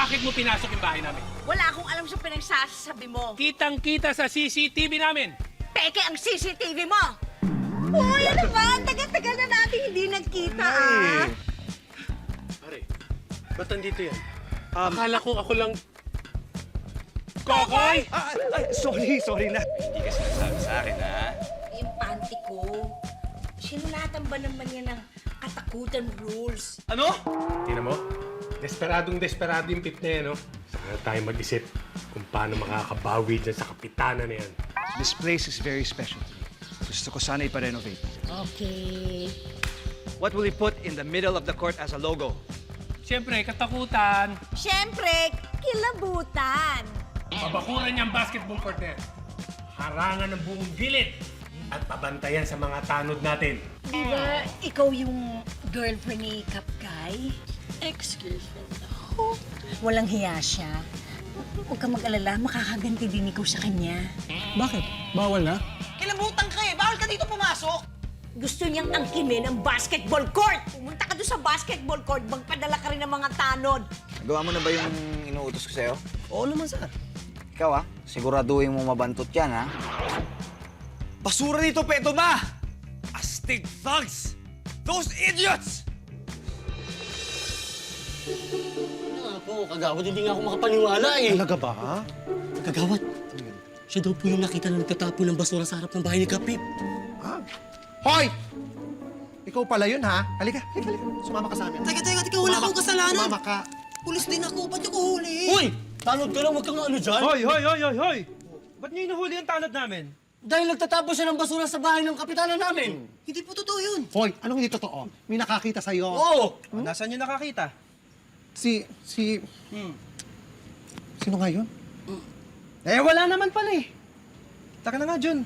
Bakit mo pinasok yung bahay namin? Wala akong alam sa pinagsasabi mo. Kitang-kita sa CCTV namin. Peke ang CCTV mo! Uy, ano ba? Tagal-tagal na natin hindi nagkita, ah. Pare, ba't nandito yan? Akala ko ako lang... Kokoy! Sorry na. Hindi ka sinasabi sa akin, ha? Yung panty ko, sinulatan ba naman yan ng katakutan rules? Ano? Tingnan mo, desperado yung pip na yan, no? Sana tayo mag-isip kung paano makakabawi dyan sa kapitana na yan. This place is very special to me. Gusto ko sana ipa-renovate. Okay. What will we put in the middle of the court as a logo? Siyempre, katakutan. Siyempre, kilabutan. Pabakuran niyang basketball court na yan. Harangan ng buong gilid. At pabantayan sa mga tanod natin. Di ba, ikaw yung girlfriend ni Kapkay? Ex-girlfriend ako. Walang hiya siya. Huwag ka mag-alala, makakaganti din ikaw sa kanya. Bakit? Bawal na? Kilabutan ka eh! Bawal ka dito pumasok! Gusto niyang angkinin ang basketball court. Pumunta ka doon sa basketball court, magpadala ka rin ng mga tanod. Nagawa mo na ba yung inuutos ko sa'yo? Oo naman, sir. Ikaw, siguraduhin mo mabantot yan, ha? Basura nito, Peto ba? Astig thugs! Those idiots! Po, kagawad, hindi nga ako makapaniwala eh. Talaga ba? Kagawad, siya daw po yung nakita na nagtatapon ng basura sa harap ng bahay ni Kapip. Hoy! Ikaw pala yun, ha? Halika. Sumama ka sa amin. Teka, wala akong kasalanan. Sumama ka. Pulis din ako, ba't yung kuhuli? Uy! Tanod ka lang, huwag kang ano dyan. Hoy! Ba't niyo inuhuli ang tanod namin? Dahil nagtatapon siya ng basura sa bahay ng kapitana namin. Hindi po totoo yun. Hoy, anong hindi totoo? May nakakita sa'yo. Oo! Nasaan niyo nakakita? Sino nga yun? Eh, wala naman pala eh. Taka na nga, Jun.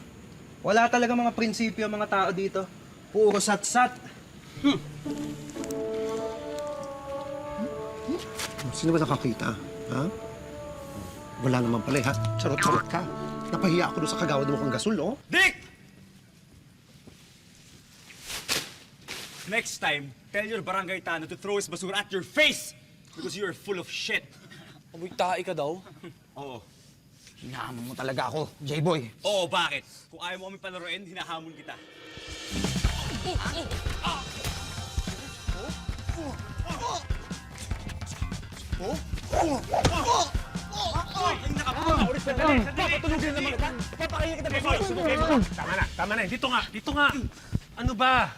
Wala talaga mga prinsipyo ang mga tao dito. Puro sat-sat. Sino ba nakakita? Ha? Wala naman pala, ha? Charot-charot ka. Napahiya ako doon sa kagawad mo kang gasol, oh. Dick! Next time, tell your barangay Tano to throw his basura at your face because you are full of shit. Amoy tae ka daw? Oo. Hinahamon mo talaga ako, J-Boy. Oo, bakit? Kung ayaw mo kami palaruin, hinahamon kita. Tama na. Dito nga. Ano ba?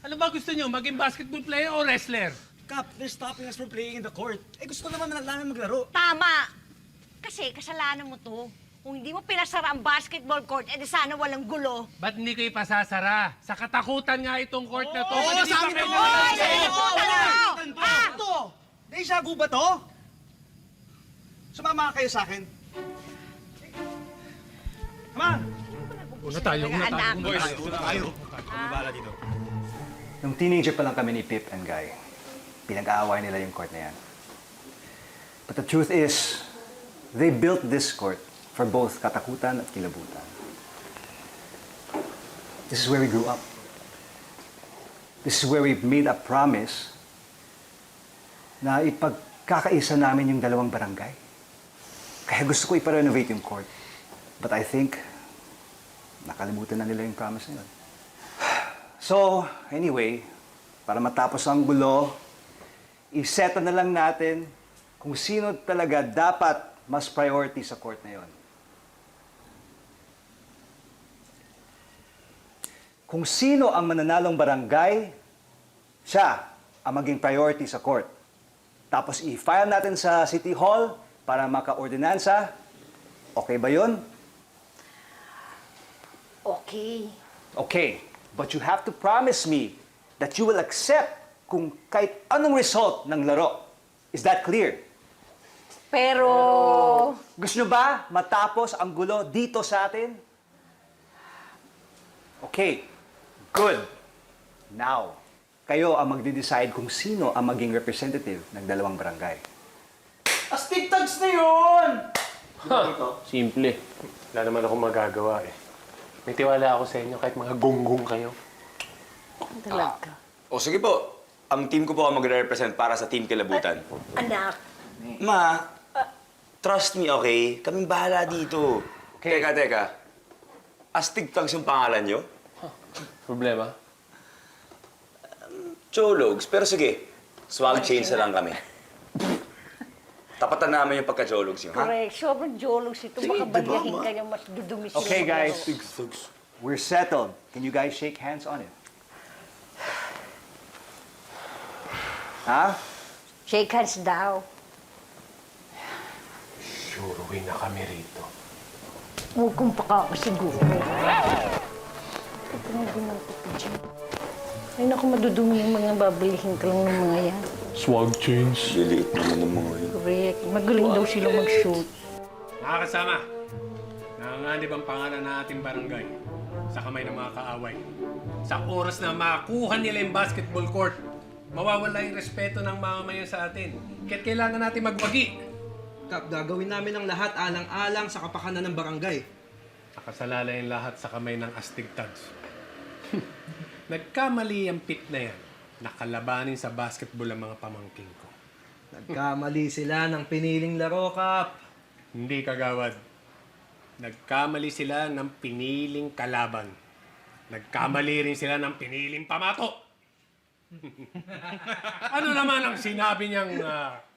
Ano ba gusto niyo? Maging basketball player o wrestler? Kap, they're stopping us from playing in the court. Eh, gusto naman namin maglaro. Tama! Kasi kasalanan mo to. Kung hindi mo pinasara ang basketball court, edi sana walang gulo. Ba't hindi kayo pasasara? Sa katakutan nga itong court na to. Oo, Ba't hindi sa pa amin kayo to! nakakita? Ay, kalimutan mo! Ito! Deja vu ba to? Sumama kayo sa akin. Come on! Una tayo. Boys, una tayo. Kami bahala dito. Nung teenager pa lang kami ni Pip and Guy, pinag-aaway nila yung court na yan. But the truth is, they built this court for both katakutan at kilabutan. This is where we grew up. This is where we made a promise na ipagkakaisa namin yung dalawang barangay. Kaya gusto ko ipa-renovate yung court. But I think, nakalimutan na nila yung promise na yun. So, anyway, para matapos ang gulo, iseta na lang natin kung sino talaga dapat mas priority sa court na yon. Kung sino ang mananalong barangay, siya ang maging priority sa court. Tapos i-file natin sa City Hall para maka-ordinansa. Okay ba yun? Okay. Okay, but you have to promise me that you will accept kung kahit anong result ng laro. Is that clear? Pero... Gusto nyo ba matapos ang gulo dito sa atin? Okay, good. Now, kayo ang magde-decide kung sino ang maging representative ng dalawang barangay. Astig thugs na yun! Simple. Wala naman ako magagawa eh. May tiwala ako sa inyo kahit mga gonggong kayo. Talaga. O sige po, ang team ko po ang magre-represent para sa Team Kilabutan. Anak, Ma, trust me, okay? Kaming bahala dito. Okay. Teka. Astig Tags yung pangalan nyo? Problema? Jologs. Pero sige, swag change na lang kami. Tapatan namin yung pagka-jologs nyo, ha? Correct. Sobrang jologs ito. Baka bagyahin kayo mas dudumi sila. Okay, guys. We're settled. Can you guys shake hands on it? Ha? Shake hands daw. Sure, uwi na kami rito. Huwag kong pakakasiguro. Ito nga ginagawa ko dyan. Ay, naku, madudumi yung mga babalihin ka lang ng mga yan. Swag change. Liliit naman ng mga yun. Correct. Magaling daw sila mag-shoot. Mga kasama, nanganganib ang pangalan ng ating barangay sa kamay ng mga kaaway. Sa oras na makuha nila yung basketball court, mawawala yung respeto ng mamamayan sa atin. Kaya't kailangan natin magwagi. Kap, gagawin namin ang lahat alang-alang sa kapakanan ng barangay. Nakasalalay ang lahat sa kamay ng Astig Tags. Nagkamali ang pit na yan. Nakalabanin sa basketball ang mga pamangking ko. Nagkamali sila ng piniling laro, Kap. Hindi kagawad. Nagkamali sila ng piniling kalaban. Nagkamali rin sila ng piniling pamato. Ano naman ang sinabi niyang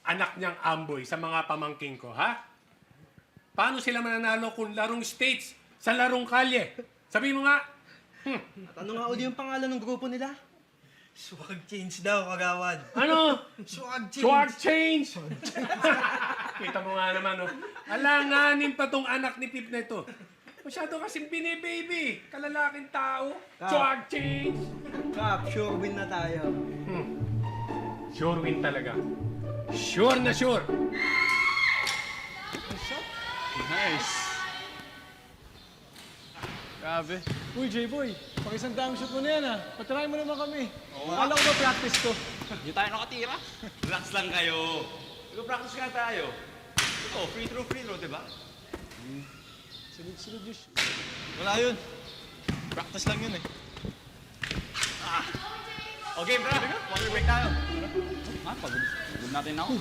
anak niyang Amboy sa mga pamangking ko, ha? Paano sila mananalo kung larong states sa larong kalye? Sabi mo nga. At ano nga uli yung pangalan ng grupo nila? Swag change daw, kagawad. Ano? Swag change. Swag change! Kita mo nga naman, oh. Alanganin pa tong anak ni Pip na ito. Masyado kasing binibaby. Kalalaking tao. Swag change! Kap, sure win na tayo. Sure win talaga. Sure na sure. Grabe. Uy, J-Boy, pakisandang shoot mo na yan, ha? Patry mo naman kami. Akala ko ba practice to? Hindi tayo nakatira. Relax lang kayo. Mag-practice nga tayo. Ito, free throw, di ba? Sunod-sunod yung shoot. Wala yun. Practice lang yun eh. Okay, tara. Water break tayo. Pagod natin ako.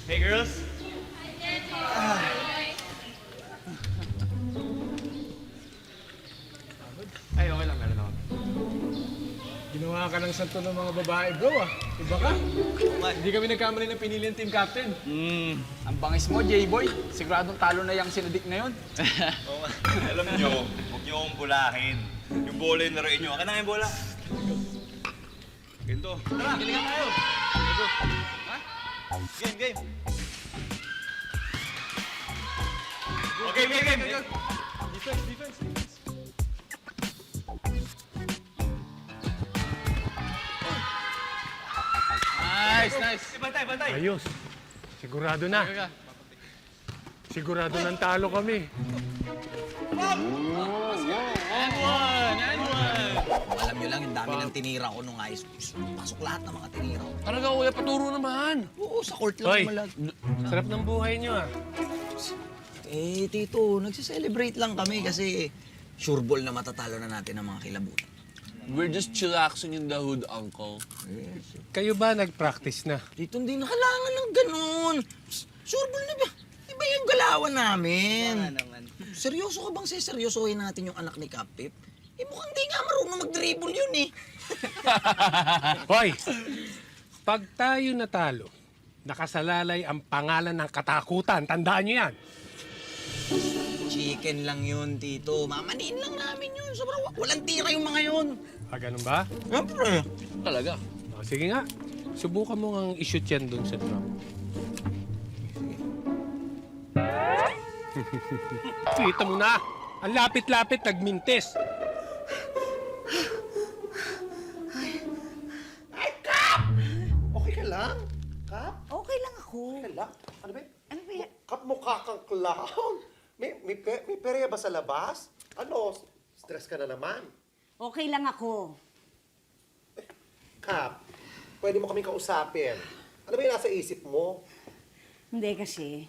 Hey, girls. Ay, okay lang. Meron ako. Ginawa ka ng santo ng mga babae, bro, ah. Iba ka? Hindi kami nagkamali ng pinili ng team captain. Ang bangis mo, J-Boy. Siguradong talo na yung sinadik na yun. Alam nyo, huwag nyo akong bulahin. Yung bola yung laruin nyo. Akin na yung bola. Ganito. Tara, galingan tayo. Ganito. Ha? Game. Okay, game. Defense. Nice. Bantay. Ayos. Sigurado na. Sigurado ng talo kami. Alam nyo lang, yung dami ng tinira ko nung high school. Pasok lahat ng mga tinira ko. Talaga, kuya, paturo naman. Oo, sa court lang Hoy, naman. sarap ng buhay niyo, ah. Eh, Tito, nagsiselebrate lang kami kasi sure ball na matatalo na natin ang mga kilabutan. We're just chillaxing in the hood, uncle. Kayo ba nag-practice na? Tito, hindi na kailangan ng ganun. Sure ball na ba? Iba yung galawan namin. Seryoso ka bang seseryosohin natin yung anak ni Kapip? Eh, mukhang di nga marunong mag-dribble yun eh. Hoy! Pag tayo natalo, nakasalalay ang pangalan ng katakutan. Tandaan niyo yan. Chicken lang yun, Tito. Mamaniin lang namin yun. Sobrang walang tira yung mga yun. Ah, ganun ba? Siyempre. Talaga. O, sige nga. Subukan mo ngang i-shoot yan dun sa drum. Kita mo na. Ang lapit-lapit, nagmintis. Okay ka lang? Kap? Okay lang ako. Okay lang? Ano ba? Ano ba yan? Kap, mukha kang clown. May perya ba sa labas? Ano? Stress ka na naman. Okay lang ako. Kap, pwede mo kaming kausapin. Ano ba yung nasa isip mo? Hindi kasi,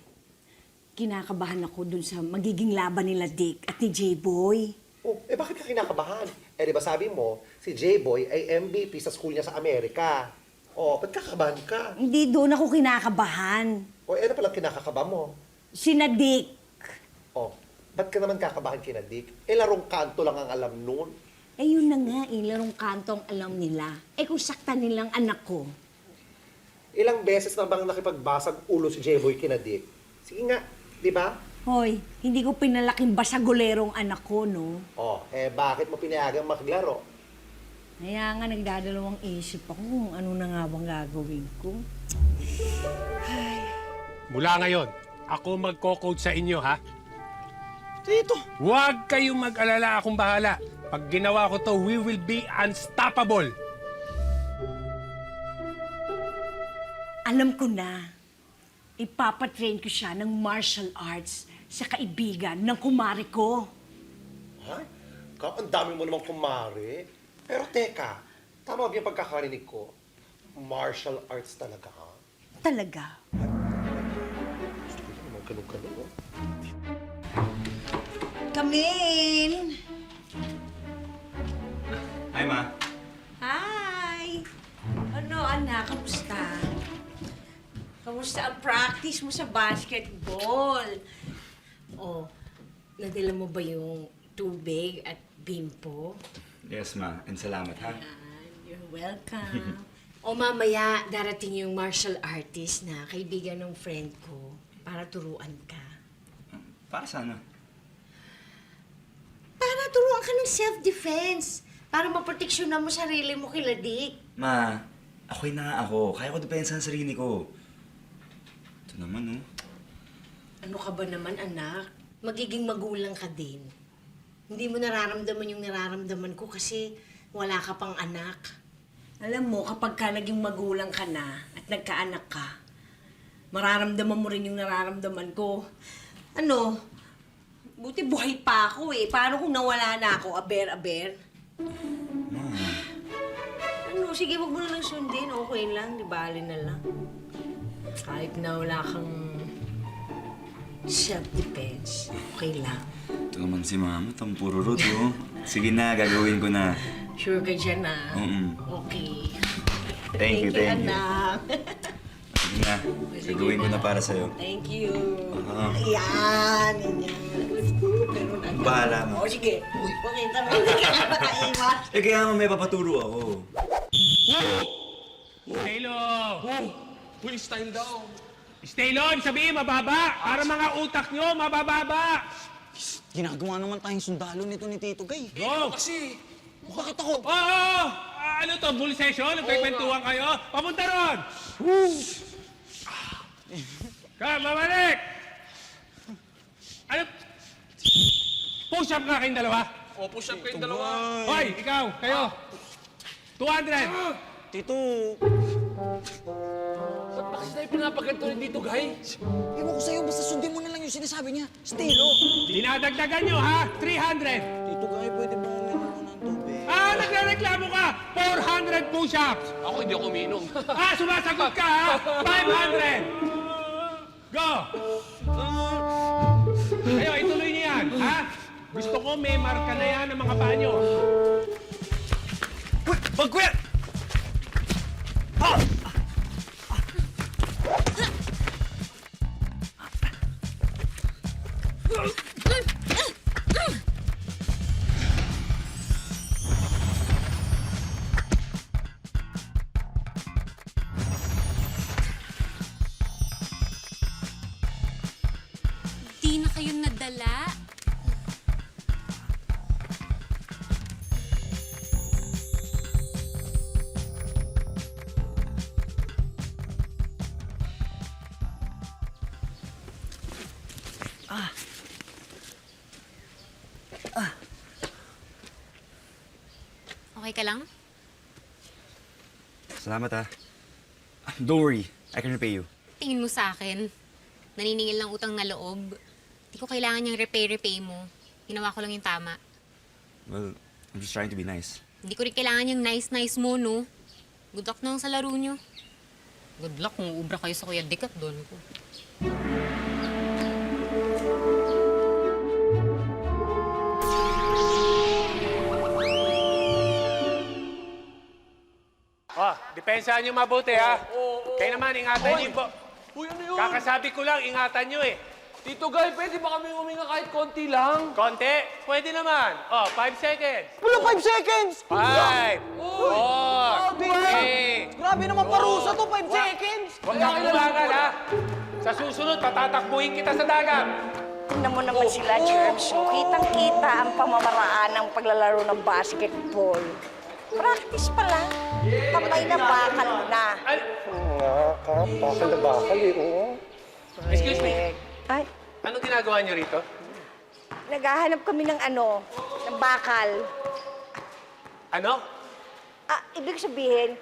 kinakabahan ako dun sa magiging laban nila Dick at ni J-Boy. Oh, bakit ka kinakabahan? Di ba sabi mo, si J-Boy ay MVP sa school niya sa Amerika. Oh, ba't kakabahan ka? Hindi doon ako kinakabahan. O, ano palang kinakakaba mo? Sinadik. Oh, ba't ka naman kakabahan kina Dick? Larong kanto lang ang alam nun. Yun na nga, larong kanto ang alam nila. Kung saktan nilang anak ko. Ilang beses na bang nakipagbasag ulo si J-Boy kina Dick? Sige nga, di ba? Hoy, hindi ko pinalaking basagolerong anak ko, no? Oh, bakit mo pinayagang maglaro? Kaya nga nagdadalawang isip ako kung ano na nga bang gagawin ko. Mula ngayon, ako magko-coach sa inyo, ha? Tito. Huwag kayong mag-alala, akong bahala. Pag ginawa ko to, we will be unstoppable. Alam ko na, ipapatrain ko siya ng martial arts sa kaibigan ng kumari ko. Ha? Ang dami mo namang kumari. Pero teka, tama ba yung pagkakarinig ko? Martial arts talaga, ha? Talaga. Gusto ko naman ganun-ganun, oh. Camille! Hi, Ma. Hi! Ano, anak? Kamusta? Kamusta ang practice mo sa basketball? Oh, nadala mo ba yung tubig at bimpo? Yes, Ma. And salamat, ha? You're welcome. O mamaya, darating yung martial artist na kaibigan ng friend ko para turuan ka. Para sana. Para turuan ka ng self-defense. Para maproteksyonan mo sarili mo kila Dick. Ma, ako'y na ako. Kaya ko depensa ang sarili ko. Ito naman, oh. Ano ka ba naman, anak? Magiging magulang ka din. Hindi mo nararamdaman yung nararamdaman ko kasi wala ka pang anak. Alam mo, kapag ka naging magulang ka na at nagkaanak ka, mararamdaman mo rin yung nararamdaman ko. Ano, buti buhay pa ako eh. Paano kung nawala na ako, aber-aber? Ano, sige, wag mo na lang sundin. Okay lang, di bali na lang. Kahit na wala kang self-defense, okay lang. Ito naman si Mama, tampururot, oh. Sige na, gagawin ko na. Sure ka dyan, ah? Okay. Thank you. anak. Sige na, gagawin ko na para sa'yo. Thank you. Ah. Ayan, ganyan. Ganun agad. Bahala, Ma. O, sige. Okay, tama. Hindi ka na makaiwas. Kaya naman may papaturo ako. Stay low! Uy, style daw. Stay low! Sabihin, mababa! Para mga utak nyo, mabababa! Ginagawa naman tayong sundalo nito ni Tito Gay. Go! Kasi, Bakit ako? Oo! Ano to, bull session? Nagpipintuhan kayo? Papunta ron! Babalik! Ano? Push up nga kayong dalawa. o, push up kayong dalawa. Hoy, ikaw, kayo. 200! Tito, Ba't bakit tayo pinapaganto rin dito, Guy? ewan ko sa'yo, basta sundin mo na lang yung sinasabi niya. Stilo. Dinadagdagan nyo, ha? 300! Tito Gay, pwede ba uminom ko ng tubig? Nagrereklamo ka! 400 push-ups! Ako hindi ako umiinom. Sumasagot ka, ha? 500! Go! Kayo, ituloy niyo yan, ha? Gusto ko may marka na yan ng mga paa nyo. Wag ko yan! Di na kayo nadala. Okay ka lang? Salamat, ha. Don't worry, I can repay you. Tingin mo sa akin. Naniningil ng utang na loob. Di ko kailangan yung repay mo. Ginawa ko lang yung tama. Well, I'm just trying to be nice. Hindi ko rin kailangan yung nice mo, no? Good luck na lang sa laro nyo. Good luck kung ubra kayo sa Kuya Dick at doon ko. Depensahan nyo mabuti, ha? Kayo naman, ingatan nyo yung Uy, ano yun? Kakasabi ko lang, ingatan nyo eh. Tito Guy, pwede ba kami huminga kahit konti lang? Konti? Pwede naman. Oh, 5 seconds. Wala 5 seconds! 5, 4, 3, Grabe naman parusa to, 5 seconds! Huwag kang bumagal, ha? Sa susunod, patatakbuhin kita sa dagat. Tingnan mo naman sila, Germs. Kitang-kita ang pamamaraan ng paglalaro ng basketball. Practice pa lang. Kamay na bakal na. Ay, Nga, Kap. Bakal na bakal eh, oo. excuse me. Ay, Anong ginagawa nyo rito? naghahanap kami ng ng bakal. Ano? Ibig sabihin,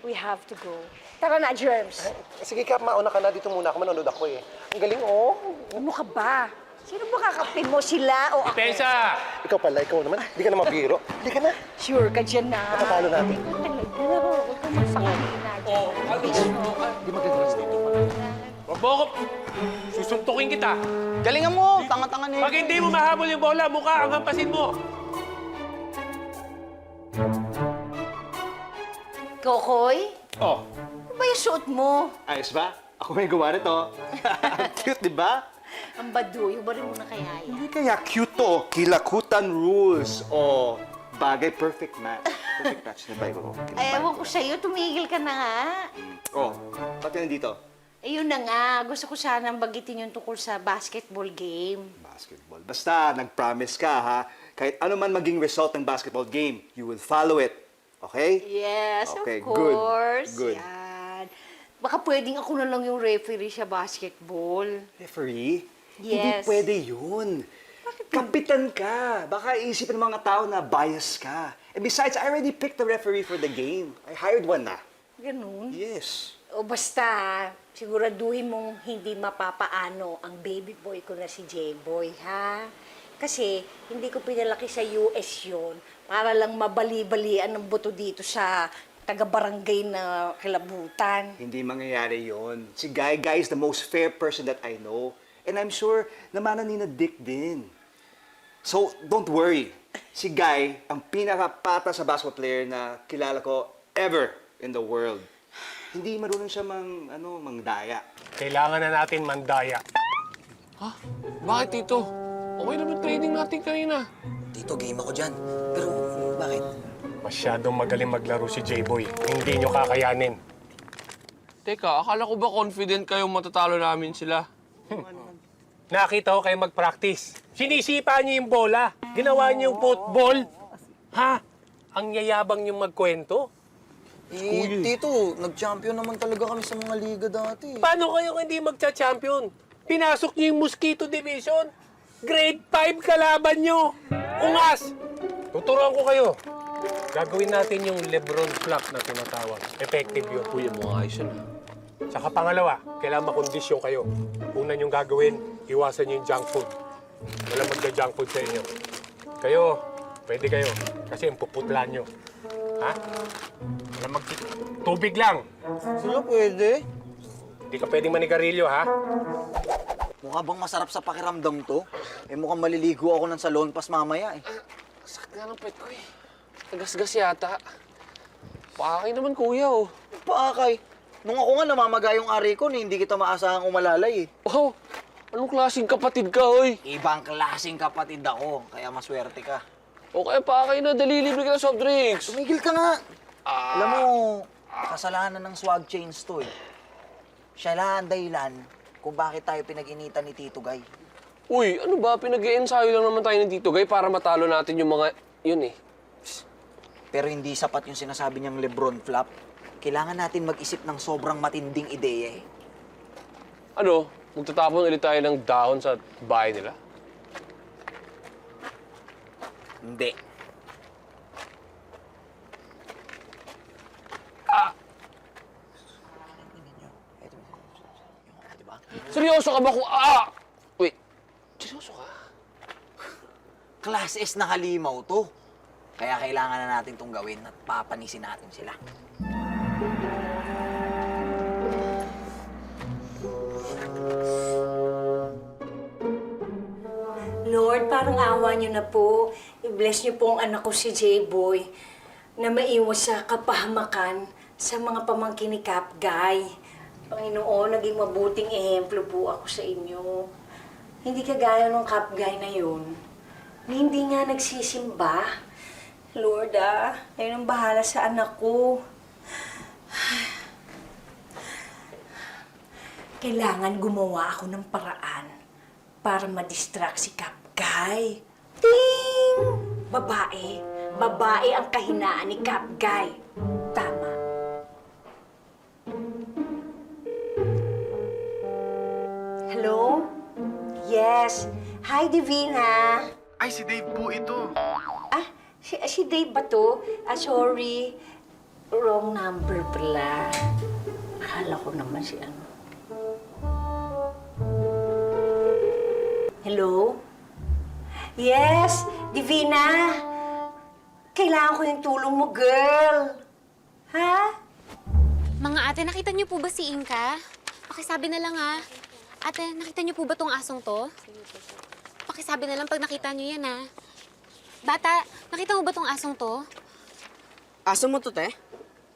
we have to go. Tara na, Germs. Sige, Kap, mauna ka na. Dito muna ako, manonood ako eh. Ang galing, oh. Ano ka ba? Sino ba kakapin mo, sila o ako? Depensa! Ikaw pala, ikaw naman. Hindi ka na mabiro. Hindi ka na. Sure ka dyan na. Matatalo natin. Huwag kang masakina dyan. Huwag mo ako. Susuntukin kita. Galingan mo, tanga-tanga na Pag hindi mo mahabol yung bola, mukha ang hampasin mo. Kokoy, Oh. ano ba yung suot mo? Ayos ba? Ako may gawa nito. Cute, di ba? Ang baduy, ba rin mo na kaya yan? Hindi kaya cute to. Kilakutan rules. O, bagay perfect match. Perfect match na ba ko? Ay, ewan ko sa'yo, tumigil ka na nga. Oh, pati nandito. Ayun na nga, gusto ko sanang bagitin yung tungkol sa basketball game. Basketball. Basta, nag-promise ka, ha? Kahit ano man maging result ng basketball game, you will follow it. Okay? Yes, Okay, of course. good. Yan. Baka pwedeng ako na lang yung referee sa basketball. Referee? Hindi Yes. pwede yun. Kapitan ka. Baka iisipin ng mga tao na bias ka. And besides, I already picked the referee for the game. I hired one na. Ganun. Yes. O basta, siguraduhin mong hindi mapapaano ang baby boy ko na si J-Boy, ha? Kasi hindi ko pinalaki sa US yun para lang mabali-balian ng buto dito sa taga-barangay na kilabutan. Hindi mangyayari yon. Si Guy is the most fair person that I know. And I'm sure namana ni na Dick din. So, don't worry. Si Guy, ang pinakapata sa basketball player na kilala ko ever in the world. Hindi marunong siya mangdaya. Kailangan na natin mandaya. Ha? Bakit, Tito? Okay naman training natin kanina. Tito, game ako dyan. Pero, bakit? Masyadong magaling maglaro si J-Boy. Hindi nyo kakayanin. Teka, akala ko ba confident kayong matatalo namin sila? Nakita ko kayo mag-practice. Sinisipa niyo yung bola. Ginawa niyo yung football. Ha? Ang yayabang niyong magkwento. Tito, nag-champion naman talaga kami sa mga liga dati. Paano kayo hindi magcha-champion? Pinasok niyo yung Mosquito Division. Grade 5 kalaban niyo. Ungas! Tuturuan ko kayo. Gagawin natin yung Lebron flop na tinatawag. Effective yun. Kuya, mga ayos yun. Saka pangalawa, kailangan makondisyon kayo. Una niyong gagawin, iwasan niyo yung junk food. Walang magja-junk food sa inyo. Kayo, pwede kayo. Kasi ang puputlan niyo. Ha? Walang tubig lang. Sila pwede? Hindi ka pwedeng manigarilyo, ha? Mukha bang masarap sa pakiramdam to? Mukhang maliligo ako ng salon pas mamaya eh. Sakit nga ng pet ko eh. Nagasgas yata. Pakakay naman, kuya, oh. Paakay. Nung ako nga namamaga yung ari ko, hindi kita maasahang umalalay eh. Oh, anong klaseng kapatid ka, oy? Ibang klaseng kapatid ako, kaya maswerte ka. O kaya pakakay na, dali libre ka ng soft drinks. Tumigil ka nga. Alam mo, kasalanan ng swag chains to eh. Siya lang ang dahilan kung bakit tayo pinag-initan ni Tito Guy. Uy, ano ba? Pinag-i-ensayo lang naman tayo ng Tito Guy para matalo natin yung mga... yun eh. Pero hindi sapat yung sinasabi niyang Lebron flop. Kailangan natin mag-isip ng sobrang matinding ideya eh. Ano? Magtatapon ulit tayo ng dahon sa bahay nila? Hindi. Seryoso ka ba kung... Wait. Seryoso ka? Class S na halimaw to. Kaya kailangan na natin tong gawin at papanisin natin sila. Lord, parang awa niyo na po. I-bless niyo po ang anak ko si J-Boy na maiwas sa kapahamakan sa mga pamangkin ni Cap Guy. Panginoon, naging mabuting ehemplo po ako sa inyo. Hindi kagaya nung Cap Guy na yun. Na hindi nga nagsisimba. Lord, ayun ang bahala sa anak ko. Kailangan gumawa ako ng paraan para ma-distract si Cap Guy. Ting! Babae. Babae ang kahinaan ni Cap Guy. Tama. Hello? Yes. Hi, Divina. Ay, si Dave po ito. Si Dave ba to? Sorry. Wrong number pala. Akala ko naman si ano. Hello? Yes, Divina. Kailangan ko yung tulong mo, girl. Ha? Mga ate, nakita niyo po ba si Inka? Pakisabi na lang Ate, nakita niyo po ba tong asong to? Pakisabi na lang pag nakita niyo yan Bata, nakita mo ba tong asong to? Aso mo to, te?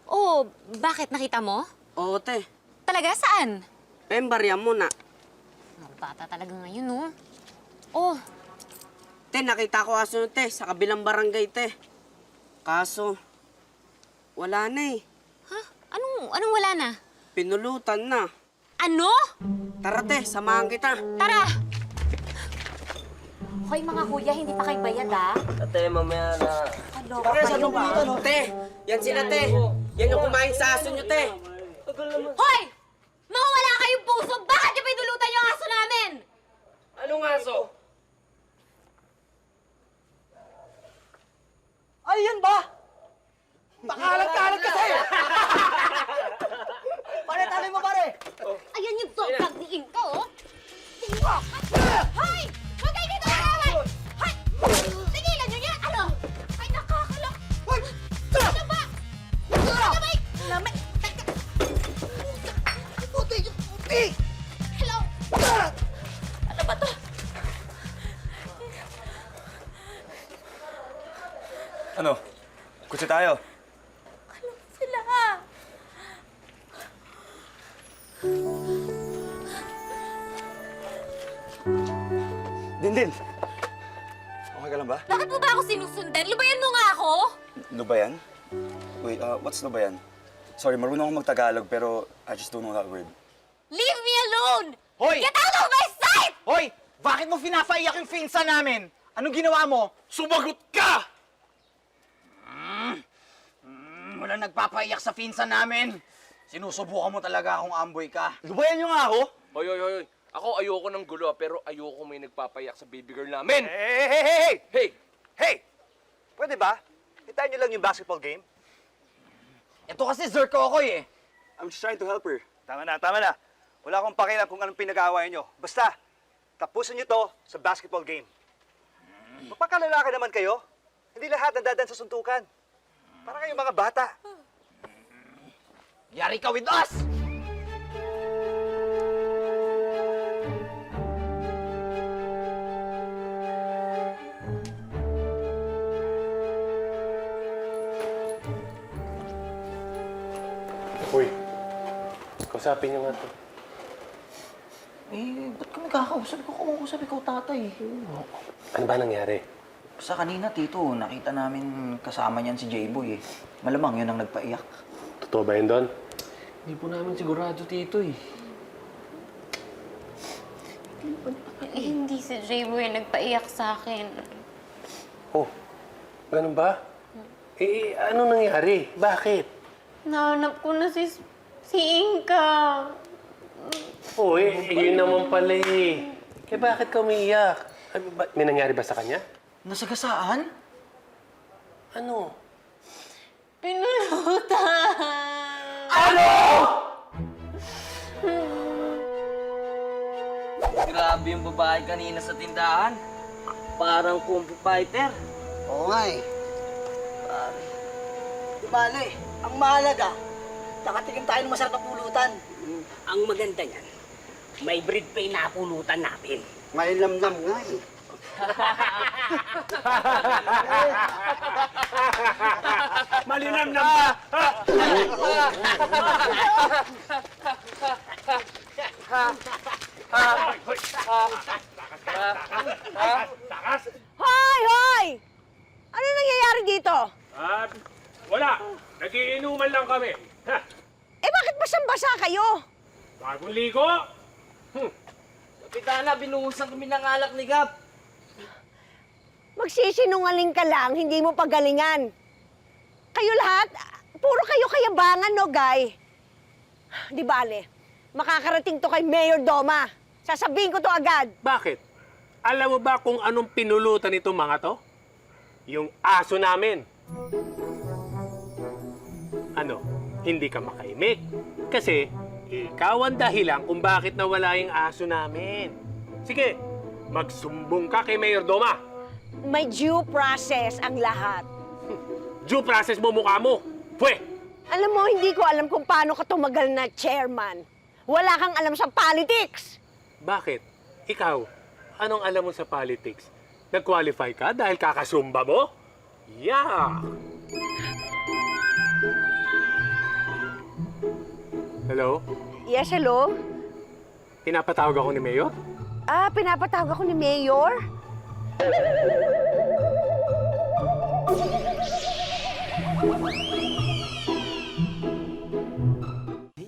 Oo, bakit? Nakita mo? Oo, te. Talaga? Saan? Barya mo na. Mga bata talaga ngayon, no? Oh, Te, nakita ko aso no, te, sa kabilang barangay, te. Kaso, wala na eh. ha? Anong wala na? Pinulutan na. Ano? Tara, te, samahan kita. Tara! Hoy, mga kuya, hindi pa kayo bayad, Ate, mamaya na. Ano? Tara, saan mo pumunta, no? Te, yan sila, te. Yan yung kumain sa aso nyo, te. Hoy! Mawala kayong puso! Bakit niyo pinulutan yung aso namin? Anong aso? Ay, yan ba? Pakalat-kalat kasi! Pare, tali mo, pare! Ayan yung dog tag ni Inka, Hoy! Huwag kayo dito maraway! Hoy! Tigilan niyo yan! Ano? Ay, nakakalok! Hoy! Ano ba? Lamay! Teka! Puti! Puti! Hello? Ano ba to? Ano? Kutsi tayo. Sila Din. Okay ka lang ba? Bakit mo ba ako sinusundan? Lubayan mo nga ako! Lubayan? Wait, what's lubayan? Sorry, marunong akong mag-Tagalog pero I just don't know that word. Leave me alone! Hoy! Get out of my sight! Hoy! Bakit mo pinapaiyak yung pinsa namin? Anong ginawa mo? Sumagot ka! Wala nagpapaiyak sa pinsa namin. Sinusubukan mo talaga akong amboy ka. Lubayan nyo nga ako? Hoy. Ako ayoko ng gulo pero ayoko may nagpapayak sa baby girl namin. Hey! Pwede ba? Hintayin niyo lang yung basketball game? Ito kasi Zerko ako eh. I'm just trying to help her. Tama na. Wala akong pakialam kung anong pinag-aawayan nyo. Basta, tapusin nyo to sa basketball game. Magpakalalaki naman kayo. Hindi lahat nandadan sa suntukan. Para kayong mga bata. Yari ka with us! Uy, kausapin niyo nga to. Ba't kami kakausap ko? Kumukusap ikaw, tatay. Ano ba nangyari? Sa kanina, tito, nakita namin kasama niyan si J-Boy eh. Malamang yun ang nagpaiyak. Totoo ba yun doon? Hindi po namin sigurado, Tito Hindi si J-Boy ang nagpaiyak sa akin. Oh, ganun ba? Ano nangyari? Bakit? Nahanap ko na si Inka. Yun naman pala eh. Bakit ka umiiyak? May nangyari ba sa kanya? Nasagasaan? Ano? Pinulutan! Grabe yung babae kanina sa tindahan. Parang kung fu fighter. Oo nga eh. Di bale, ang mahalaga, nakatikim tayo ng masarap na pulutan. Ang maganda niyan, may breed pa yung napulutan natin. May lamlam nga eh. Malinam na ba? Hoy! Hoy! Ano nangyayari dito? Wala. Nagiinuman lang kami. Ha? Eh bakit basang-basa kayo? Bagong ligo? Kapitana, binuhusan kami ng alak ni Gap. Magsisinungaling ka lang, hindi mo pagalingan. Kayo lahat, puro kayo kayabangan, no, Guy? Di bale, makakarating to kay Mayor Doma. Sasabihin ko to agad. Bakit? Alam mo ba kung anong pinulutan itong mga to? Yung aso namin. Ano? Hindi ka makaimik. Kasi ikaw ang dahilan kung bakit nawala yung aso namin. Sige, magsumbong ka kay Mayor Doma. May due process ang lahat. Due process mo mukha mo. Pwe! Alam mo, hindi ko alam kung paano ka tumagal na chairman. Wala kang alam sa politics. Bakit? Ikaw, anong alam mo sa politics? Nag-qualify ka dahil kakasumba mo? Yeah! Hello? Yes, hello? Pinapatawag ako ni Mayor? Pinapatawag ako ni Mayor?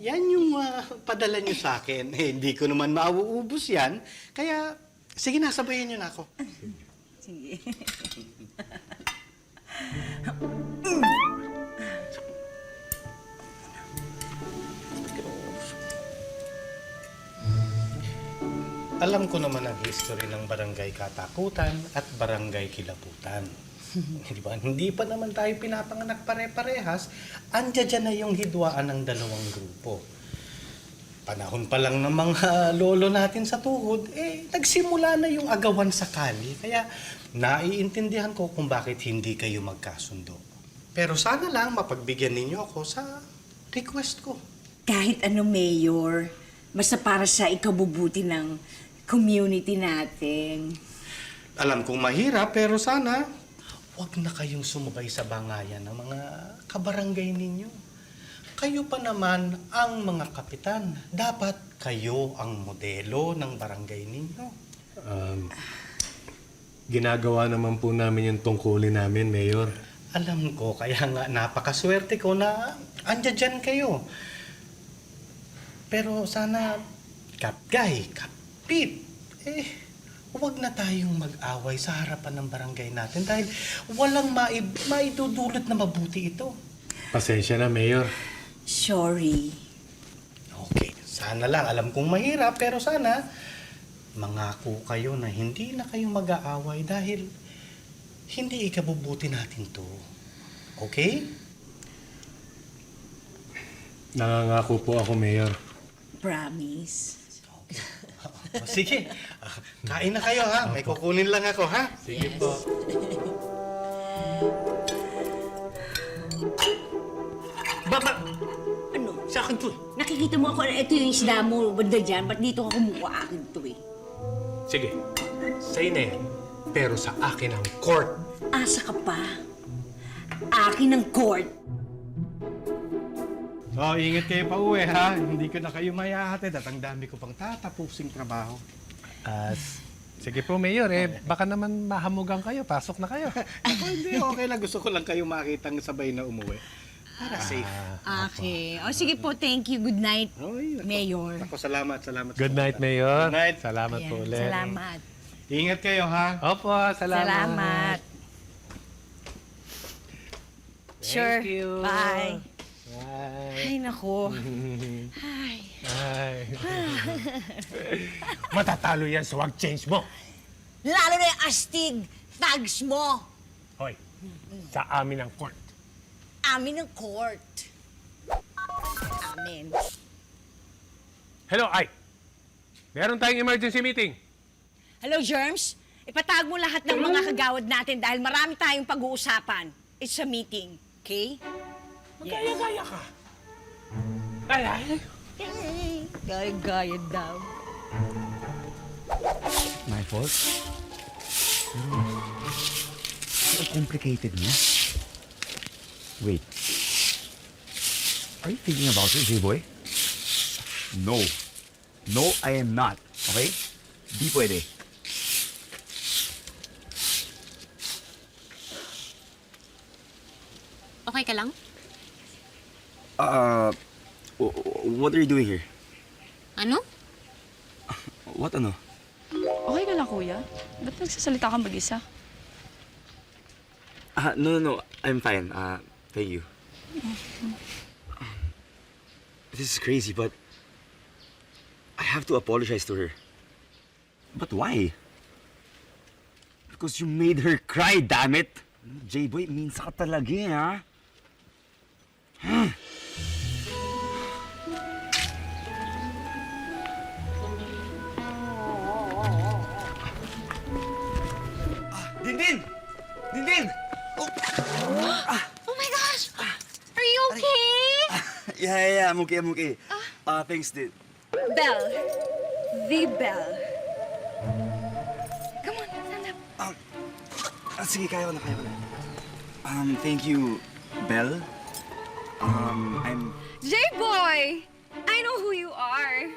Yan yung padala niyo sa akin. Eh, hindi ko naman mauubos yan. Kaya, sige na, sabayin niyo na ako. Sige. Alam ko naman ang history ng Barangay Katakutan at Barangay Kilabutan. Di ba? Hindi pa naman tayo pinapanganak pare-parehas. Andiyan dyan na yung hidwaan ng dalawang grupo. Panahon pa lang ng mga lolo natin sa tuhod, nagsimula na yung agawan sa kali. Kaya naiintindihan ko kung bakit hindi kayo magkasundo. Pero sana lang mapagbigyan ninyo ako sa request ko. Kahit ano, Mayor, basta para sa ikabubuti ng community natin. Alam kong mahirap, pero sana huwag na kayong sumabay sa bangayan ng mga kabarangay ninyo. Kayo pa naman ang mga kapitan. Dapat kayo ang modelo ng barangay ninyo. Ginagawa naman po namin yung tungkulin namin, Mayor. Alam ko, kaya nga napakaswerte ko na andyan dyan kayo. Pero sana, Kapgay, Kapit, huwag na tayong mag-away sa harapan ng barangay natin dahil walang maidudulot na mabuti ito. Pasensya na, Mayor. Sorry. Okay, sana lang. Alam kong mahirap, pero sana mangako kayo na hindi na kayo mag-aaway dahil hindi ikabubuti natin to. Okay? Nangangako po ako, Mayor. Promise. O, sige, kain na kayo ha. May kukunin lang ako ha. Sige po. Baba! Ano? Sa akin to eh. Nakikita mo ako na ito yung isda mo, banda dyan. Ba't dito ka kumuha akin to eh? Sige, sa'yo na yan. Pero sa akin ang court. Asa ka pa? Akin ang court. So, ingat kayo pa uwi ha. Hindi ko na kayo mayahatid at ang dami ko pang tatapusing trabaho. Sige po, Mayor. Baka naman mahamugan kayo. Pasok na kayo. Ako hindi, okay lang. Gusto ko lang kayo makitang sabay na umuwi. Para safe. Okay. O sige po, thank you. Good night, Mayor. Ako, salamat. Good night, Mayor. Good night. Salamat po Ayan, ulit. salamat. Ingat kayo ha. Opo, salamat. Salamat. Sure. Thank you. Bye. Bye. Ay, nako. Ay. Ay. Matatalo yan, so wag change mo. Lalo na yung astig, tags mo. Hoy, sa amin ang court. Amin ang court. Amin. Hello, Ay. Meron tayong emergency meeting. Hello, Germs. Ipatag mo lahat ng mga kagawad natin dahil marami tayong pag-uusapan. It's a meeting, okay? Magkaya-gaya ka. Gaya? Gaya-gaya daw. My fault? Pero complicated niya. Wait. Are you thinking about it, J-Boy? No. No, I am not. Okay? Di pwede. Okay ka lang? What are you doing here? Ano? What ano? Okay ka lang, kuya? Ba't nagsasalita ka mag-isa? No. I'm fine. Thank you. This is crazy, but I have to apologize to her. But why? Because you made her cry, damn it! J-Boy, minsa ka talaga eh, ha? Dindin! Dindin! Oh my gosh! Are you okay? Yeah, I'm okay. Thanks, Din. Belle. The Belle. Come on, stand up. Sige, kaya ko na. Thank you, Belle. I'm... J-Boy! I know who you are.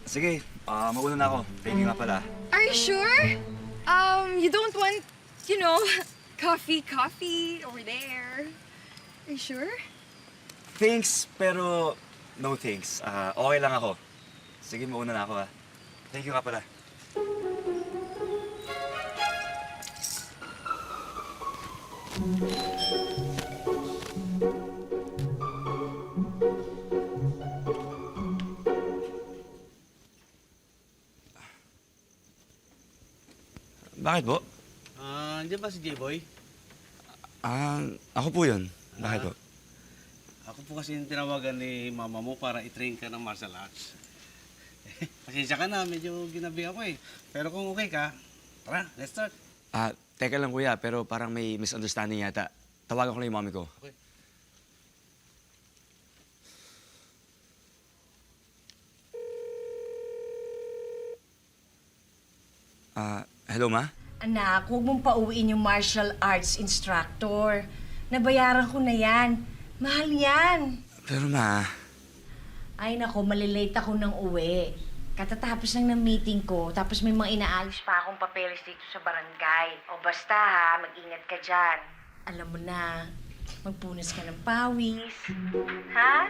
Sige, mauna na ako. Thank you nga pala. Are you sure? You don't want, you know, coffee over there. Are you sure? Thanks, pero no thanks. Okay lang ako. Sige, mauna na ako, ha. Thank you nga pala. Bakit po? Andiyan ba si J-Boy? Ako po yun. Bakit po? Ako po kasi yung tinawagan ni mama mo para i-train ka ng martial arts. Pasensya ka na, medyo ginabi ako eh. Pero kung okay ka, tara, let's start. Teka lang kuya, pero parang may misunderstanding yata. Tawagan ko lang yung mami ko. Okay. Hello, ma? Anak, huwag mong pauwiin yung martial arts instructor. Nabayaran ko na yan. Mahal yan. Pero ma... Ay nako, malilate ako ng uwi. Katatapos lang ng meeting ko, tapos may mga inaalis pa akong papeles dito sa barangay. O basta ha, mag-ingat ka dyan. Alam mo na, magpunas ka ng pawis. Ha?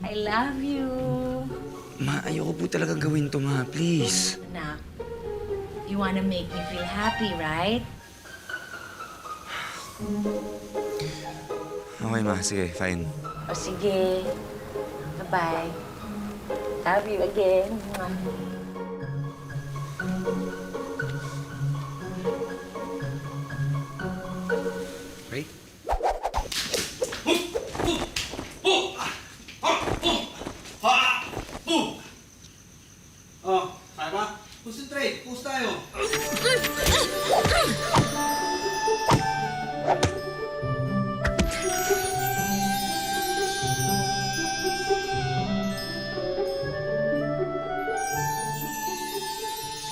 I love you. Ma, ayoko po talagang gawin to, ma. Please. Anak, you wanna make me feel happy, right? Okay, ma. Sige, fine. O sige. Bye-bye. Love you again. Right? Oh, kaya ba? Concentrate. Push tayo.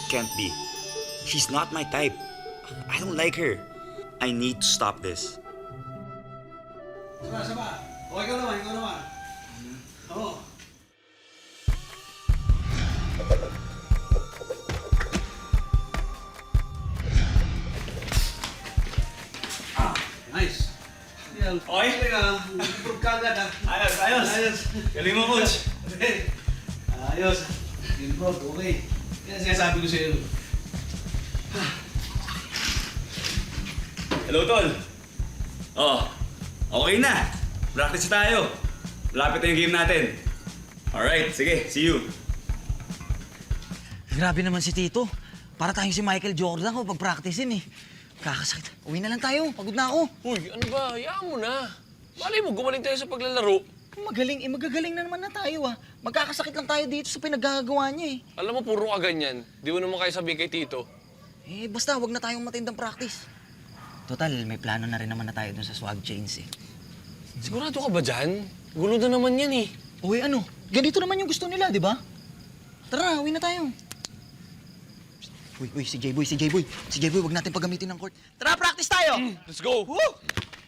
Can't be. She's not my type. I don't like her. I need to stop this. Saba. O, ikaw naman. Oo. Nice. Yan. Okay? Improve ka agad, ha? Ayos. Galing mo, coach. Ayos. Improve, okay. Yan sinasabi ko sa'yo. Hello, Tol. Oh, okay na. Practice tayo. Malapit na yung game natin. Alright, sige. See you. Grabe naman si Tito. Para tayong si Michael Jordan ko pag-practicein eh. Kakasakit. Uwi na lang tayo. Pagod na ako. Uy, ano ba? Hayaan mo na. Malay mo, gumaling tayo sa paglalaro. Magagaling na naman na tayo ah. Magkakasakit lang tayo dito sa pinaggagawa niya eh. Alam mo, puro ka ganyan. Di mo naman kayo sabihin kay Tito. Eh, basta wag na tayong matindang practice. Total, may plano na rin naman na tayo dun sa swag chains eh. Sigurado ka ba dyan? Gulo na naman yan eh. Uy, ano? Ganito naman yung gusto nila, di ba? Tara, uwi na tayo. Uy, si J-Boy, wag natin paggamitin ng court. Tara, practice tayo! Let's go! Woo!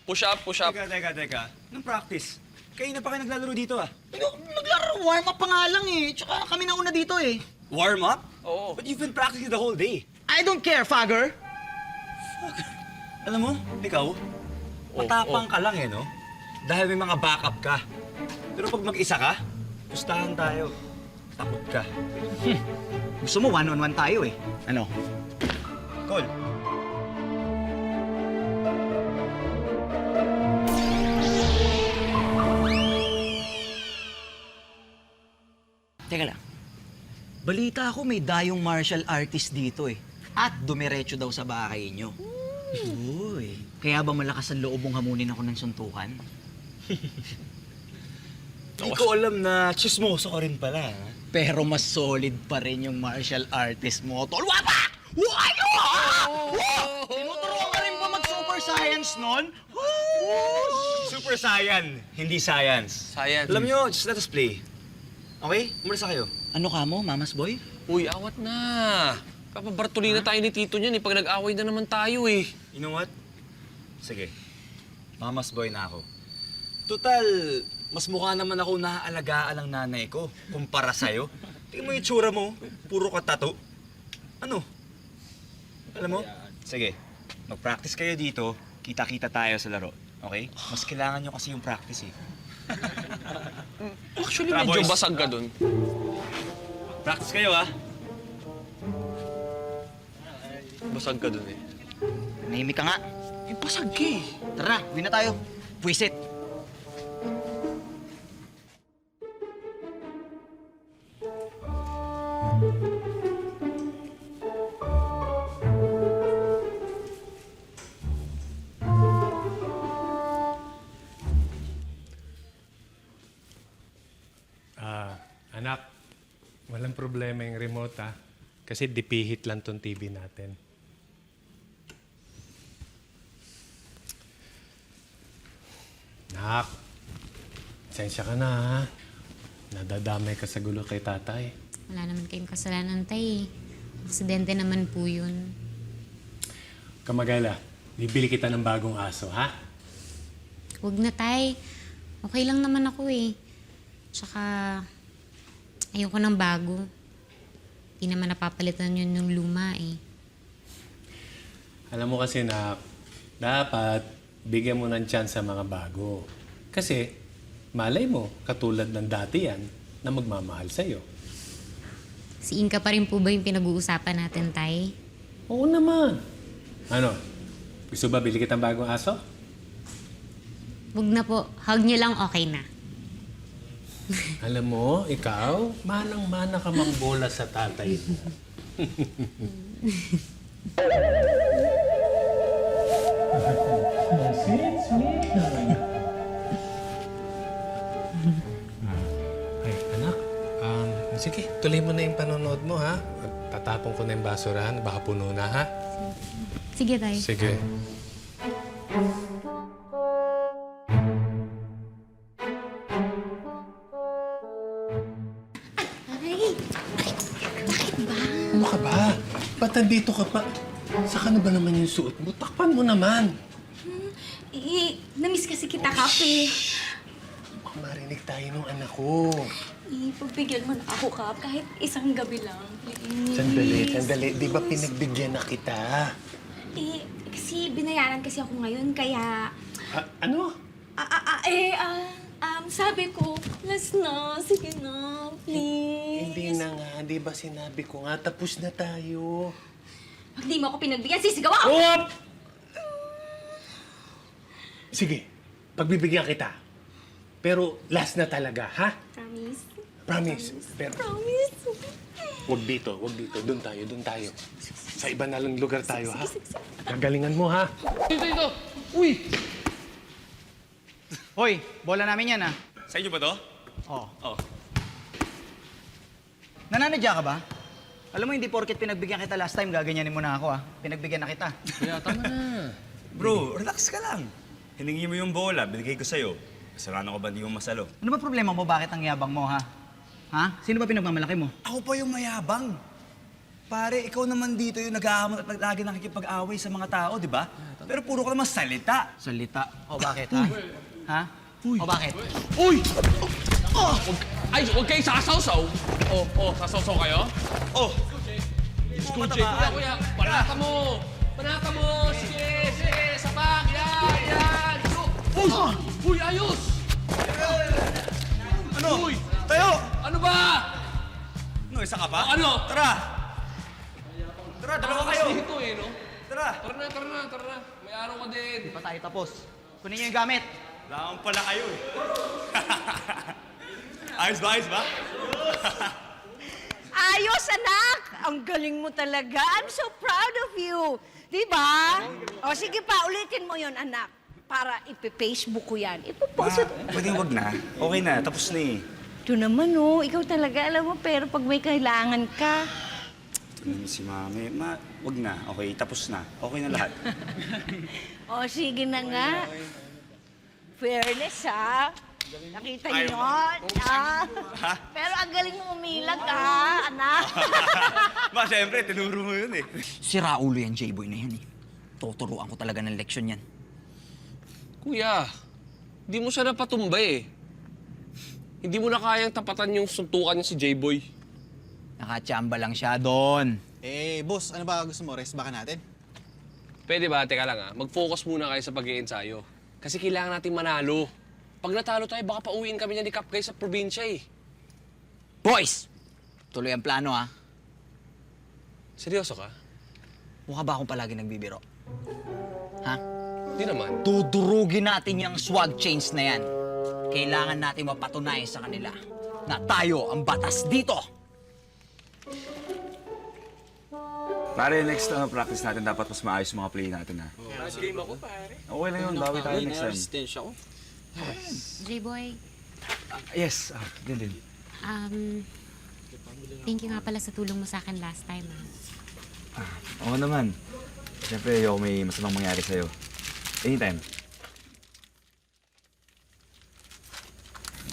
Push up, push up. Teka. Anong practice? Kayo na pa kayo naglalaro dito ah. Naglaro, warm up pa nga lang eh. Tsaka kami nauna dito eh. Warm up? Oo. But you've been practicing the whole day. I don't care, Fagger. Alam mo, ikaw, matapang ka lang eh, no? Dahil may mga backup ka. Pero pag mag-isa ka, pustahan tayo. Takot ka. Gusto mo one-on-one tayo eh. Ano? Call. Teka lang. Balita ako may dayong martial artist dito eh. At dumiretso daw sa bahay nyo. Uy. Kaya ba malakas ang loob mong hamunin ako ng suntukan? Hindi ko alam na chismoso ka rin pala. Ha? Pero mas solid pa rin yung martial artist mo, tol. Wapa! Wayo! Tinuturuan ka rin ba mag-super science nun? Super Saiyan, hindi science. Science. Alam nyo, just let us play. Okay? Umalis na kayo. Ano ka mo, mamas boy? Uy, awat na. Papabartulina tayo ni Tito niyan eh. Pag nag-away na naman tayo eh. You know what? Sige. Mamas boy na ako. Total, mas mukha naman ako naaalagaan ng nanay ko kumpara sa'yo. Tingnan mo yung itsura mo. Puro ka tattoo. Ano? Alam mo? Sige. Mag-practice kayo dito. Kita-kita tayo sa laro. Okay? Mas kailangan nyo kasi yung practice eh. Actually, Tara, medyo boys. basag ka dun. Practice kayo ah. Basag ka dun eh. Nahimik ka nga. Eh, basag ka eh. Tara, uwi na tayo. Puwisit. Anak, walang problema yung remote ha. Kasi dipihit lang tong TV natin. Nak, sensya ka na ha. Nadadamay ka sa gulo kay tatay. Wala naman kayong kasalanan, tay. Aksidente naman po yun. Kamagala, bibili kita ng bagong aso, ha? Huwag na, tay. Okay lang naman ako eh. Tsaka, ayoko ng bago. Hindi naman napapalitan yun yung luma eh. Alam mo kasi na dapat bigyan mo ng chance sa mga bago. Kasi malay mo, katulad ng dati yan, na magmamahal sa'yo. Si Inka pa rin po ba yung pinag-uusapan natin, tay? Oo naman. Ano? Gusto ba bili kitang bagong aso? Huwag na po. Hug niyo lang, okay na. Alam mo, ikaw, manang-mana ka mang bola sa tatay mo. Sweet naman. Ay, anak, sige, tuloy mo na yung panonood mo, ha? Tatapon ko na yung basurahan, baka puno na, ha? Sige, tay. Sige. Ano ka ba? Ba't nandito ka pa? Saka na ba naman yung suot mo? Takpan mo naman. Namiss kasi kita, Kape. Baka marinig tayo ng anak ko. Pagbigyan mo na ako, Kap, kahit isang gabi lang. Please. Sandali. Di ba pinagbigyan na kita? Kasi binayaran kasi ako ngayon, kaya... Ano? Sabi ko, last na. Sige na, please. Hindi na nga. Di ba sinabi ko nga, tapos na tayo. Pag di mo ako pinagbigyan, sisigaw ako! Oh! Sige, pagbibigyan kita. Pero last na talaga, ha? Promise? Promise. Pero Promise? wag dito. Doon tayo. Sa iba na lang lugar tayo, ha? Gagalingan mo, ha? Dito! Uy! Hoy, bola namin yan ah. Sa inyo ba to? Oo. Oh. Nananadya ka ba? Alam mo, hindi porket pinagbigyan kita last time, gaganyanin mo na ako ah. Pinagbigyan na kita. Kaya, tama na. Bro, relax ka lang. Hiningi mo yung bola, binigay ko sa'yo. Kasalanan ko ba hindi mo masalo? Ano ba problema mo? Bakit ang yabang mo ha? Ha? Sino ba pinagmamalaki mo? Ako pa yung mayabang. Pare, ikaw naman dito yung naghahamon at lagi nakikipag-away sa mga tao, di ba? Pero puro ka naman salita. Salita? O bakit, ha? Ha? O bakit? Uy! Ay, huwag kayo sasawsaw. Sasawsaw kayo? Oh! Escuche, kuya. Panata mo! Panata mo! Sige! Sapak! Yan! Uy, ayos! Ano? Uy! Tayo! Ano ba? Ano, isa ka pa? Ano? Tara! Tara, dalawa kayo! Dito no? Tara! Tara na. May araw ka din. Di pa tayo tapos. Kunin niyo yung gamit. Laman pala kayo eh. Ayos ba? Ayos, anak! Ang galing mo talaga. I'm so proud of you. Di ba? O sige pa, ulitin mo yon anak. Para ipi-Facebook ko yan. Ipopost it. Pwede wag na. Okay na, tapos na eh. Ito naman, ikaw talaga, alam mo, pero pag may kailangan ka. Ito naman si Mami. Wag na. Okay, tapos na. Okay na lahat. O sige na nga. Fairness, ha? Nakita niyo yun, ha? Pero ang galing mo umilag, ha, anak? Siyempre, tinuro mo yun eh. Sira ulo yan, J-boy na yan eh. Tuturuan ko talaga ng leksyon yan. Kuya, di mo siya napatumbay eh. Hindi mo na kayang tapatan yung suntukan niya si J-Boy. Nakachamba lang siya doon. Boss, ano ba gusto mo? Rest ba ka natin? Pwede ba? Teka lang mag-focus muna kayo sa pag-iensayo. Kasi kailangan natin manalo. Pag natalo tayo, baka pauwiin kami niya ni Cap Guy sa probinsya eh. Boys! Tuloy ang plano, ha? Seryoso ka? Mukha ba akong palagi nagbibiro? Ha? Di naman. Dudurugin natin yung swag chains na yan. Kailangan natin mapatunayan sa kanila na tayo ang batas dito. Pare, next time practice natin, dapat mas maayos yung mga play natin, ha? Last game ako, pare. Okay lang yun, bawi tayo next time. Resistensya ko. J-Boy, Yes, din. thank you nga pala sa tulong mo sa akin last time, ha? Oo naman. Siyempre, ayoko may masamang mangyari sa'yo. Anytime.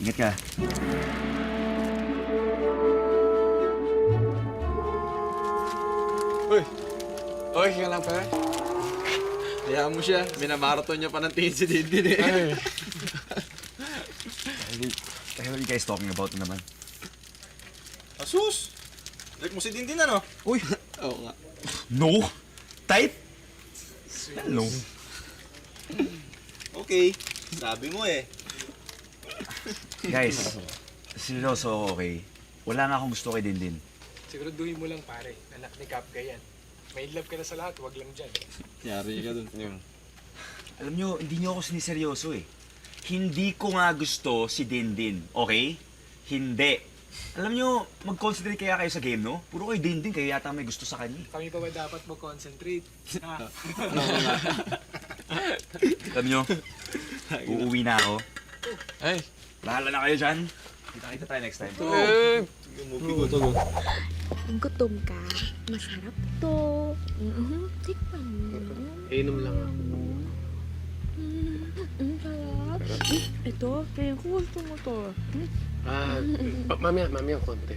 Ingat ka. Oy, kaya lang pare. Hayaan mo siya. Minamarathon niya pa ng tingin si Dindin eh. What are you guys talking about naman? Asus! Like mo si Dindin ano? Uy! Oo nga. No! Type? No. Okay. Sabi mo eh. Guys, seryoso ako, okay? Wala nga akong gusto kay Dindin. Siguraduhin mo lang pare. Anak ni Cap Guy yan. May love ka na sa lahat, wag lang dyan. Yari ka dun. Alam nyo, hindi nyo ako siniseryoso eh. Hindi ko nga gusto si Dindin, okay? Hindi. Alam nyo, mag-concentrate kaya kayo sa game, no? Puro kayo Dindin, kayo yata may gusto sa kanya. Kami pa ba dapat mag-concentrate? Alam nyo, uuwi na ako. Ay. Bahala na kayo dyan. Kita-kita tayo next time. Gutom ka. Masarap to. Tikman mo. Inom lang ako. Sarap. Ito, kaya ko gusto mo to. Mamaya konti.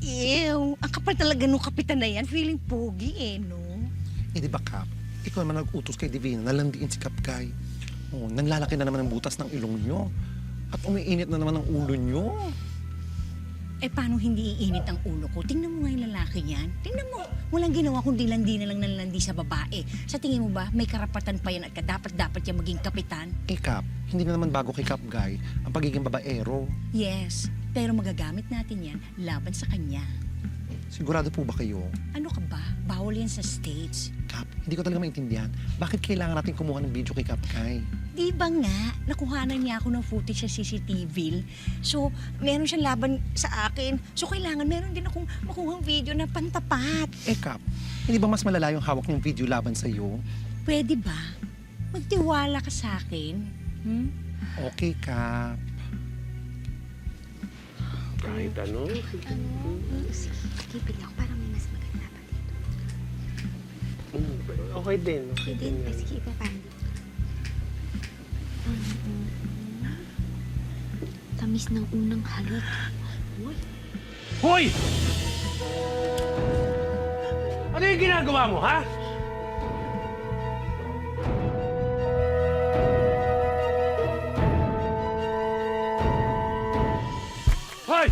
Ew, ang kapal talaga nung kapitan na yan. Feeling pogi no? Di ba, Cap? Ikaw naman nag-utos kay Divina na landiin si Cap Guy. Nanlalaki na naman ang butas ng ilong nyo. At umiinit na naman ang ulo nyo. Paano hindi iinit ang ulo ko? Tingnan mo nga yung lalaki yan. Tingnan mo. Walang ginawa kundi landi na lang ng landi sa babae. Sa tingin mo ba, may karapatan pa yan at dapat yan maging kapitan? Cap, hindi na naman bago kay Cap Guy ang pagiging babaero. Yes, pero magagamit natin yan laban sa kanya. Sigurado po ba kayo? Ano ka ba? Bawal yan sa States. Cap, hindi ko talaga maintindihan. Bakit kailangan natin kumuha ng video kay Cap Guy? Di ba nga, nakuhanan niya ako ng footage sa CCTV. So, meron siyang laban sa akin. So, kailangan meron din akong makuhang video na pantapat. Cap, hindi ba mas malala yung hawak ng video laban sa'yo? Pwede ba? Magtiwala ka sa akin. Okay, Cap. Kahit ano? Sige, pili ako. Parang may mas maganda pa dito. Okay din. Okay din. Sige, ipapahan dito. Tamis ng unang halik. Uy. Hoy! Ano yung ginagawa mo, ha? Hoy!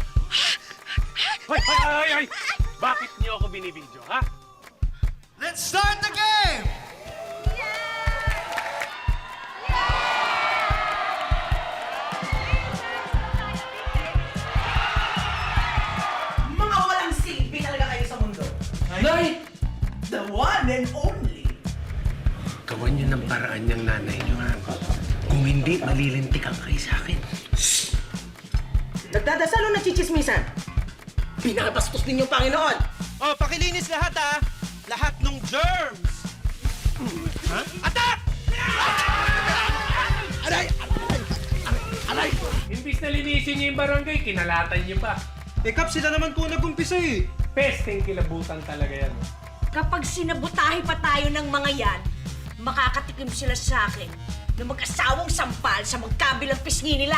Hoy! Hoy! Bakit niyo ako binibidyo, ha? Let's start the game! Mga walang silbi talaga kayo sa mundo. Nay! The one and only. Gawan niyo ng paraan niyang nanay niyo, ha? Kung hindi, malilintikan kayo sa akin. Nagdadasal o nachichismisan? Binabastos ninyong Panginoon! Oh, pakilinis lahat ha! Lahat ng germs! Ha? Attack! Aray! Aray! Imbis na linisin niyo yung barangay, kinalatan niyo pa. Eh, Kap, sila naman po nag-umpisa eh. Pesteng kilabutan talaga yan. Kapag sinabutahe pa tayo ng mga yan, makakatikim sila sa akin na mag-asawang sampal sa magkabilang pisngi nila.